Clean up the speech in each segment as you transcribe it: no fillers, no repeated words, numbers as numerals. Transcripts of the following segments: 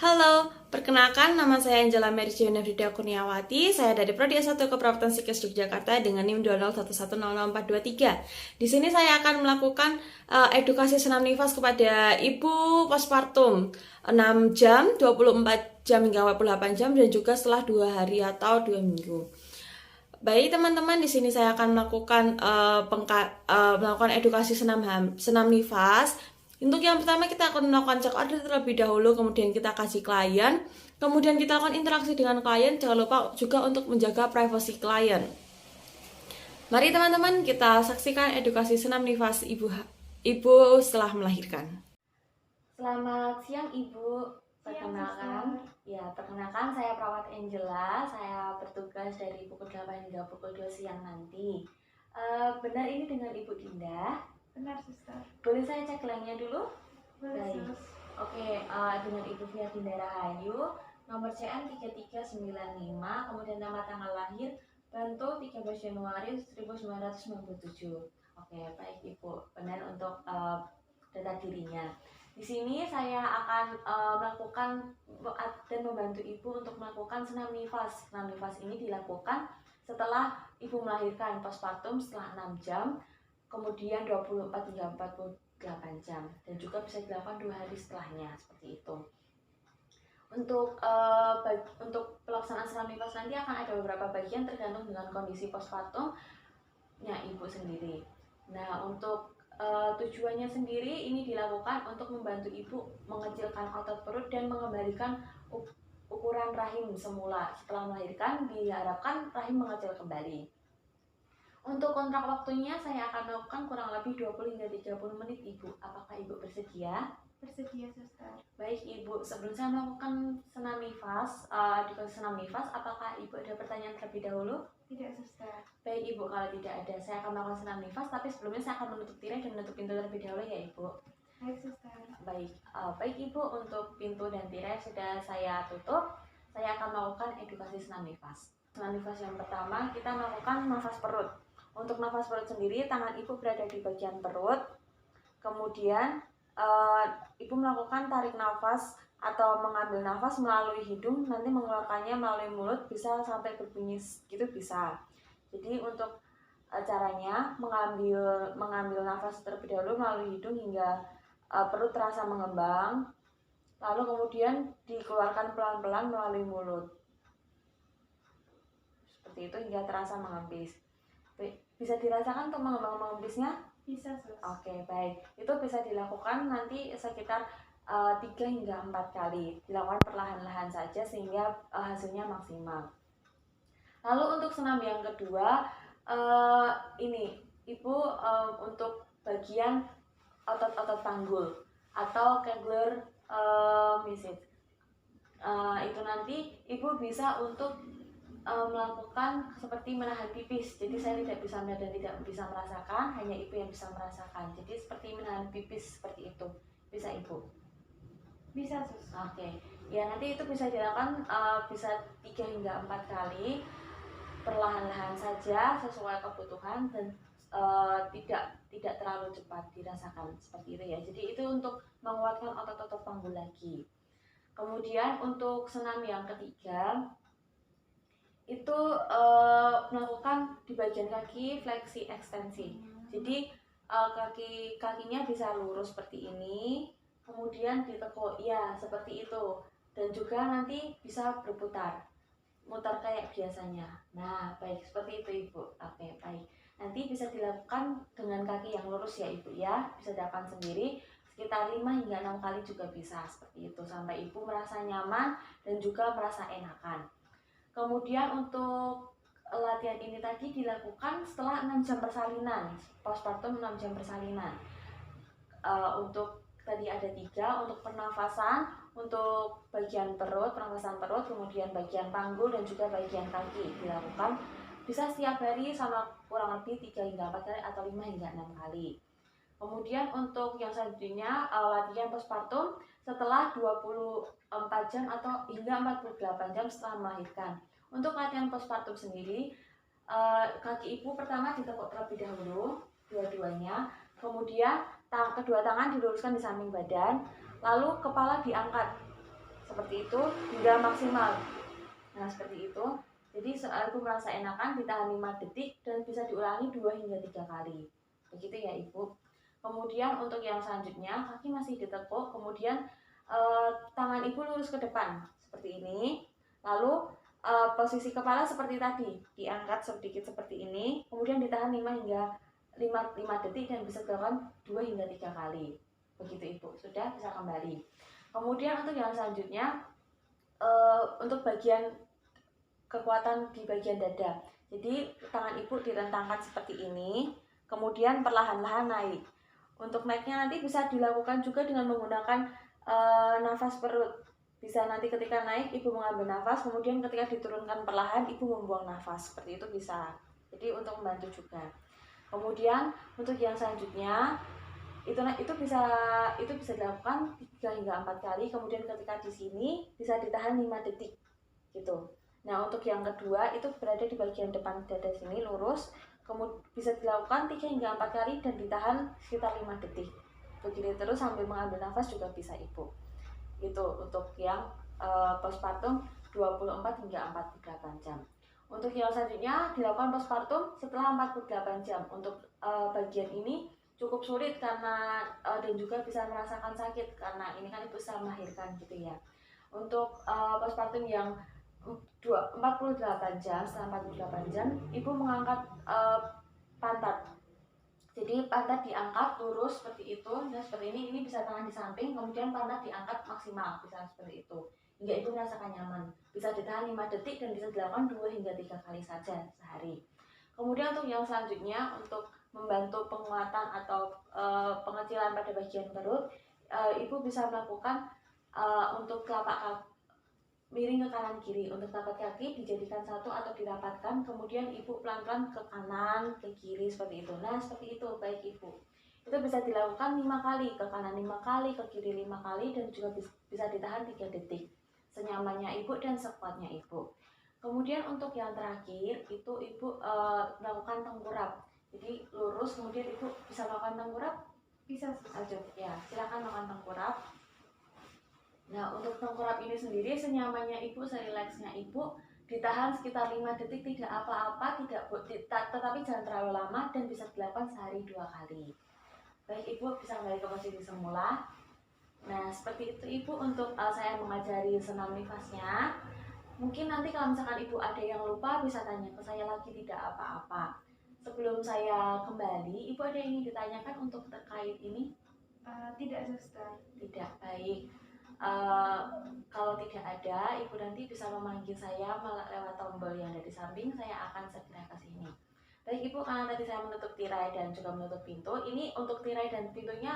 Halo, perkenalkan nama saya Angela Merjiana Frida Kurniawati. Saya dari Prodi S1 Keperawatan Psikes Yogyakarta dengan NIM 201100423. Di sini saya akan melakukan edukasi senam nifas kepada ibu postpartum 6 jam, 24 jam hingga 48 jam dan juga setelah 2 hari atau 2 minggu. Baik teman-teman, di sini saya akan melakukan melakukan edukasi senam nifas. Untuk yang pertama kita akan melakukan check order terlebih dahulu, kemudian kita kasih klien, kemudian kita lakukan interaksi dengan klien. Jangan lupa juga untuk menjaga privasi klien. Mari teman-teman kita saksikan edukasi senam nifas ibu setelah melahirkan. Selamat siang Ibu. Perkenalkan saya perawat Angela. Saya bertugas dari pukul 8 hingga pukul 2 siang nanti. Benar ini dengan Ibu Dinda? Benar, Suster. Boleh saya cek lainnya dulu? Boleh, Baik. Sus. Oke, dengan Ibu Fia Dinda Rahayu, nomor CN 3395, kemudian nama tanggal lahir Bantul 13 Januari 1997. Oke, baik Ibu. Benar untuk data dirinya. Di sini saya akan melakukan dan membantu Ibu untuk melakukan senam nifas. Senam nifas ini dilakukan setelah Ibu melahirkan postpartum setelah 6 jam, kemudian 24 hingga 48 jam, dan juga bisa dilakukan 2 hari setelahnya, seperti itu. Untuk pelaksanaan senam nifas nanti akan ada beberapa bagian tergantung dengan kondisi postpartumnya Ibu sendiri. Nah, untuk tujuannya sendiri ini dilakukan untuk membantu Ibu mengecilkan otot perut dan mengembalikan ukuran rahim semula. Setelah melahirkan diharapkan rahim mengecil kembali. Untuk kontrak waktunya saya akan melakukan kurang lebih 20 hingga 30 menit Ibu. Apakah Ibu bersedia? Bersedia, Suster. Baik Ibu, sebelum saya melakukan senam nifas, apakah Ibu ada pertanyaan terlebih dahulu? Tidak, Suster. Baik Ibu, kalau tidak ada, saya akan melakukan senam nifas, tapi sebelumnya saya akan menutup tirai dan menutup pintu terlebih dahulu ya Ibu. Baik, Suster. Baik Ibu, untuk pintu dan tirai sudah saya tutup. Saya akan melakukan edukasi senam nifas. Senam nifas yang pertama, kita melakukan nafas perut. Untuk nafas perut sendiri, tangan Ibu berada di bagian perut. Kemudian Ibu melakukan tarik nafas atau mengambil nafas melalui hidung, nanti mengeluarkannya melalui mulut, bisa sampai berbunyi gitu bisa. Jadi untuk caranya mengambil nafas terlebih dahulu melalui hidung hingga perut terasa mengembang, lalu kemudian dikeluarkan pelan-pelan melalui mulut, seperti itu hingga terasa mengembis. Bisa dirasakan untuk mengembang-mengebisnya? Bisa, Sus. Oke, baik. Itu bisa dilakukan nanti sekitar 3 hingga 4 kali. Dilakukan perlahan-lahan saja sehingga hasilnya maksimal. Lalu untuk senam yang kedua, ini Ibu untuk bagian otot-otot panggul atau Kegler misit. Itu nanti Ibu bisa untuk melakukan seperti menahan pipis. Jadi saya tidak bisa melihat dan tidak bisa merasakan, hanya Ibu yang bisa merasakan. Jadi seperti menahan pipis seperti itu. Bisa Ibu? Bisa, Sus. Oke. Ya, nanti itu bisa dilakukan bisa 3 hingga 4 kali. Perlahan-lahan saja sesuai kebutuhan dan tidak terlalu cepat dirasakan seperti itu ya. Jadi itu untuk menguatkan otot-otot panggul lagi. Kemudian untuk senam yang ketiga itu melakukan di bagian kaki fleksi ekstensi. Jadi kakinya bisa lurus seperti ini, kemudian ditekuk ya seperti itu, dan juga nanti bisa berputar, mutar kayak biasanya. Nah, baik seperti itu Ibu. Oke, baik. Nanti bisa dilakukan dengan kaki yang lurus ya Ibu ya. Bisa dilakukan sendiri sekitar 5 hingga 6 kali juga bisa seperti itu sampai Ibu merasa nyaman dan juga merasa enakan. Kemudian untuk latihan ini tadi dilakukan setelah 6 jam persalinan, postpartum 6 jam persalinan. Untuk tadi ada 3, untuk pernafasan, untuk bagian perut, pernafasan perut, kemudian bagian panggul dan juga bagian kaki dilakukan bisa setiap hari sama kurang lebih 3 hingga 4 kali atau 5 hingga 6 kali. Kemudian untuk yang selanjutnya latihan postpartum setelah 24 jam atau hingga 48 jam setelah melahirkan. Untuk latihan postpartum sendiri, kaki Ibu pertama ditekuk terlebih dahulu, dua-duanya. Kemudian kedua tangan diluruskan di samping badan, lalu kepala diangkat seperti itu hingga maksimal. Nah seperti itu. Jadi ibu merasa enakan ditahan 5 detik dan bisa diulangi 2 hingga 3 kali. Begitu ya ibu. Kemudian untuk yang selanjutnya kaki masih ditekuk, kemudian tangan ibu lurus ke depan seperti ini. Lalu posisi kepala seperti tadi, diangkat sedikit seperti ini, kemudian ditahan 5 hingga 5 detik dan bisa dilakukan 2 hingga 3 kali. Begitu ibu, sudah bisa kembali. Kemudian untuk yang selanjutnya untuk bagian kekuatan di bagian dada. Jadi tangan ibu direntangkan seperti ini, kemudian perlahan-lahan naik. Untuk naiknya nanti bisa dilakukan juga dengan menggunakan nafas perut. Bisa nanti ketika naik ibu mengambil nafas, kemudian ketika diturunkan perlahan ibu membuang nafas. Seperti itu bisa. Jadi untuk membantu juga. Kemudian untuk yang selanjutnya itu bisa dilakukan 3 hingga 4 kali. Kemudian ketika di sini bisa ditahan 5 detik gitu. Nah untuk yang kedua itu berada di bagian depan dada sini lurus, kemudian bisa dilakukan 3 hingga 4 kali dan ditahan sekitar 5 detik. Begini terus sambil mengambil nafas juga bisa ibu. Itu untuk yang postpartum 24 hingga 48 jam. Untuk yang selanjutnya dilakukan postpartum setelah 48 jam. Untuk bagian ini cukup sulit karena dan juga bisa merasakan sakit karena ini kan ibu sedang melahirkan gitu ya. Untuk postpartum yang 48 jam, setelah 48 jam ibu mengangkat pantat. Jadi pantat diangkat lurus seperti itu. Nah seperti ini bisa tangan di samping, kemudian pantat diangkat maksimal, bisa seperti itu hingga ibu merasakan nyaman. Bisa ditahan 5 detik dan bisa dilakukan 2 hingga 3 kali saja sehari. Kemudian untuk yang selanjutnya, untuk membantu penguatan atau pengecilan pada bagian perut, ibu bisa melakukan untuk telapak kaki miring ke kanan kiri. Untuk telapak kaki dijadikan satu atau dirapatkan, kemudian ibu pelan-pelan ke kanan ke kiri seperti itu. Nah seperti itu baik ibu. Itu bisa dilakukan 5 kali, ke kanan 5 kali, ke kiri 5 kali, dan juga bisa ditahan 3 detik senyamannya ibu dan sekuatnya ibu. Kemudian untuk yang terakhir itu ibu melakukan tengkurap. Jadi lurus, kemudian ibu bisa melakukan tengkurap. Bisa. Aja ya, silakan melakukan tengkurap. Nah untuk tengkurap ini sendiri senyamannya ibu, serileksnya ibu, ditahan sekitar 5 detik, tidak apa-apa, tetapi jangan terlalu lama dan bisa dilakukan sehari 2 kali. Baik ibu, bisa kembali ke posisi semula. Nah seperti itu ibu untuk saya mengajari senam nifasnya. Mungkin nanti kalau misalkan ibu ada yang lupa bisa tanya ke saya lagi, tidak apa-apa. Sebelum saya kembali, ibu ada yang ingin ditanyakan untuk terkait ini? Tidak suster. Tidak, baik. Kalau tidak ada, ibu nanti bisa memanggil saya lewat tombol yang ada di samping, saya akan segera ke sini. Baik ibu, karena tadi saya menutup tirai dan juga menutup pintu, ini untuk tirai dan pintunya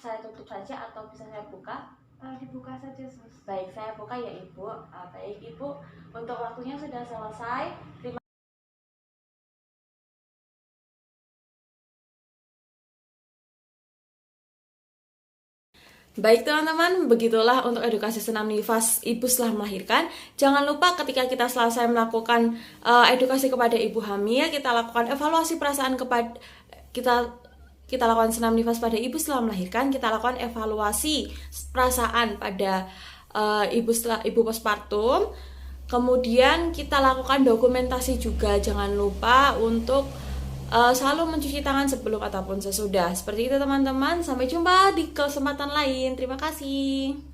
saya tutup saja atau bisa saya buka? Dibuka saja sus. Baik, saya buka ya ibu. Baik ibu, untuk waktunya sudah selesai. Baik teman-teman, begitulah untuk edukasi senam nifas ibu setelah melahirkan. Jangan lupa ketika kita selesai melakukan edukasi kepada ibu hamil, kita lakukan evaluasi perasaan kepada kita lakukan senam nifas pada ibu setelah melahirkan, kita lakukan evaluasi perasaan pada ibu postpartum. Kemudian kita lakukan dokumentasi juga. Jangan lupa untuk selalu mencuci tangan sebelum ataupun sesudah. Seperti itu teman-teman. Sampai jumpa di kesempatan lain. Terima kasih.